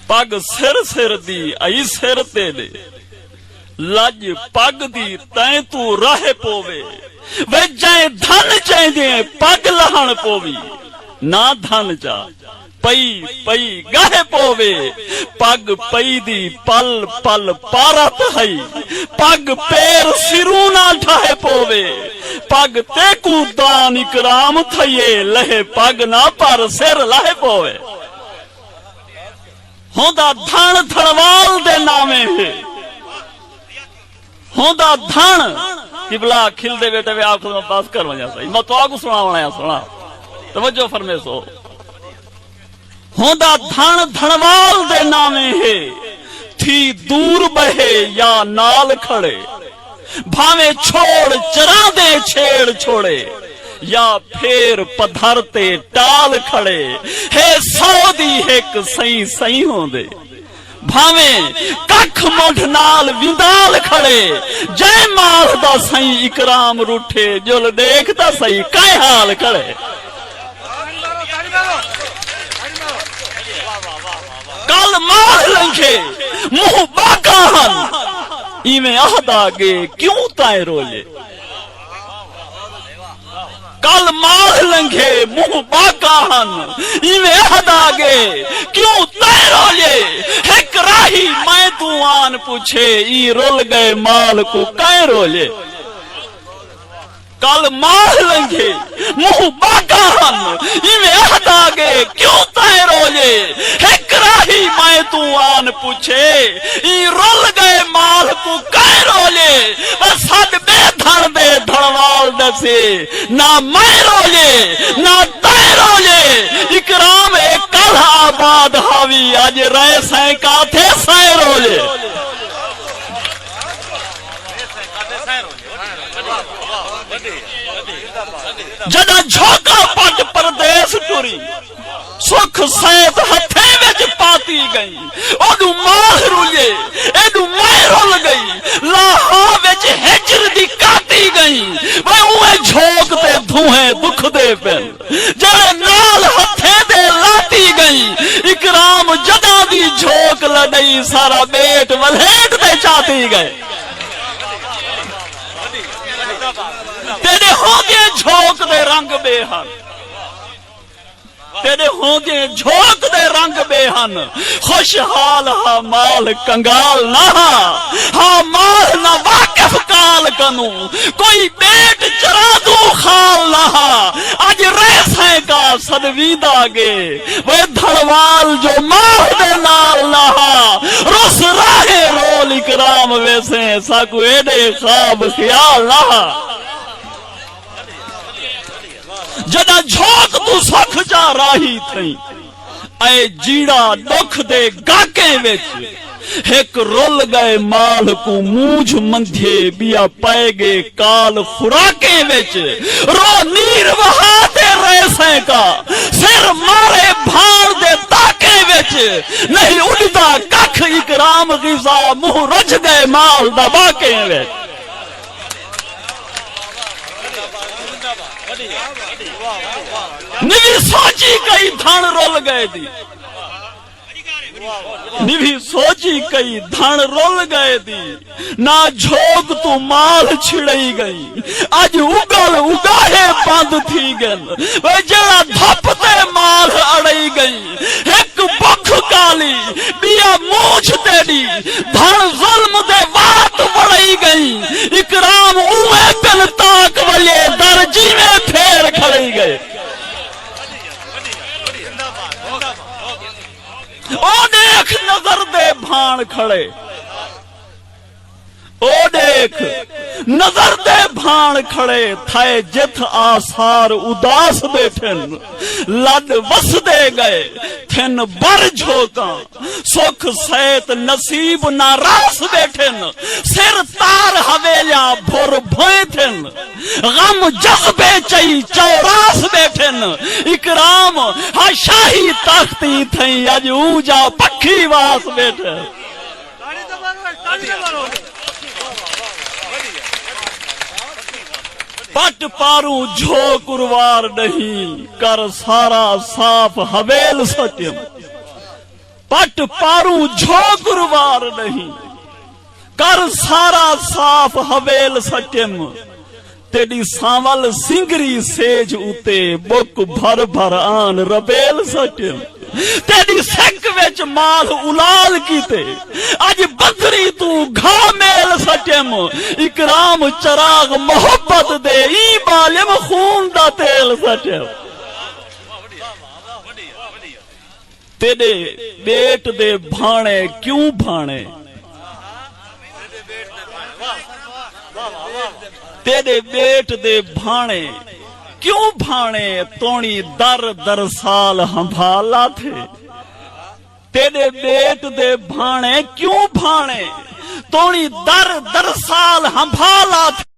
पग सिर सिर दी आई सिर तेरे लज पग दी तैं तू राह पोवे वे जै धन चाहिए पग लहण पोवी ना धन चा पई पई गाहे पोवे पग पई दी पल पल पारत हई पग पैर सिरू ना ठाए पोवे पग तेकू दान इकराम थये लहे पग ना पर सिर लाहे पोवे होंदा धन धड़वाल दे नामे है होंदा धन किबला खिल दे बेटे वे आप पास कर वजा सही मैं तो आगू सुना सुना तवज्जो फरमेसो होंदा धन धड़वाल दे नामे है थी दूर बहे या नाल खड़े भावे छोड़ चरा दे छेड़ छोड़े या फेर पधरते टाल खड़े है सौदी एक सही सही होंदे भावे कख मुठ नाल विंदाल खड़े जय माल दा सही इकराम रूठे जुल देखता सही काय हाल खड़े कल मार लंघे मुंह बाका हन इवें आहदागे क्यों ताए रोले कल मार लंघे मुंह बाका हन इवें आहदागे क्यों ताए रोले एक राही मैं तू आन पूछे ई रोल गए माल को काय रोले कल मार लंघे मुंह बाका हन इवें आहदागे क्यों ताए रोले एक राही मैं तू आन पूछे ई रोल गए माल को काय रोले बस सद बेधड़ दे धड़वाल दसे ना मैं रोले ना तय रोले इकराम एक कल आबाद हावी आज रहे सै का थे सै रोले जदा झोंका पट परदेस टुरी सुख सैत हथे विच पाती गई ओदू माह रुले एदू मैं रुल गई लाहा विच हिजर दी काटी गई वे उए झोंक ते धुए दुख दे पेन जड़े नाल हथे दे लाटी गई इकराम जदा दी झोंक लडई सारा बेट वलेट ते चाती गए तेरे होंगे झोंक दे रंग बेहन तेरे होंगे झोंक दे रंग बेहन खुशहाल हा माल कंगाल ना हा माल ना वाकिफ काल कनू कोई बेट चरा दू खाल ना आज रेसे का सदवीदा गे वे धड़वाल जो माल दे नाल ना रुस राहे रोल इकराम वैसे साकू एडे ख्वाब ख्याल ना जदा झोंक तू सुख जा राही थई ऐ जीड़ा दुख दे गाके विच एक रुल गए माल को मूझ मंधे बिया पै गए काल खुराके विच रो नीर वहाते रेसे का सिर मारे भाड़ दे ताके विच नहीं उड़दा कख इकराम गिजा मुंह रज गए माल दबाके विच निवी सोची कई धन रोल गए दी निवी सोची कई धन रोल गए दी ना झोंक तू माल छिड़ई गई आज उगल उगाहे बंद थी गन वे जड़ा धपते माल अड़ई गई एक बुख काली बिया मूछ तेरी धन जुल्म दे बात बढ़ई गई इकराम उए बिन ताक वले दर्जी में फेर खड़ई गए ओ देख नजर दे भाण खड़े ओ देख नजर दे भाण खड़े थाए जिथ आसार उदास बैठन लद वस दे गए थिन बर झोका सुख सैत नसीब नारास बैठन सिर तार हवेलिया भुर भोए थिन गम जज्बे चई चौरास बैठन इकराम हा शाही तख्ती थई अज ऊजा पखी वास बैठे पट पारू झोंक उर्वार नहीं कर सारा साफ हवेल सत्यम पट पारू झोगुरवार नहीं कर सारा साफ हवेल सटियम तेरी सांवल सिंगरी सेज उते बुक भर भर आन रबेल सटियम तेरी सेक विच माल उलाल कीते अज बदरी तू घा मेल सटियम इकराम चराग मोहब्बत दे ई बालिम खून दा तेल सटियम तेरे बेट दे भाणे क्यों भाणे तेरे बेट दे भाणे क्यों भाणे तोणी दर दर साल हंभाला थे तेरे बेट दे भाणे क्यों भाणे तोणी दर दर साल हंभाला थे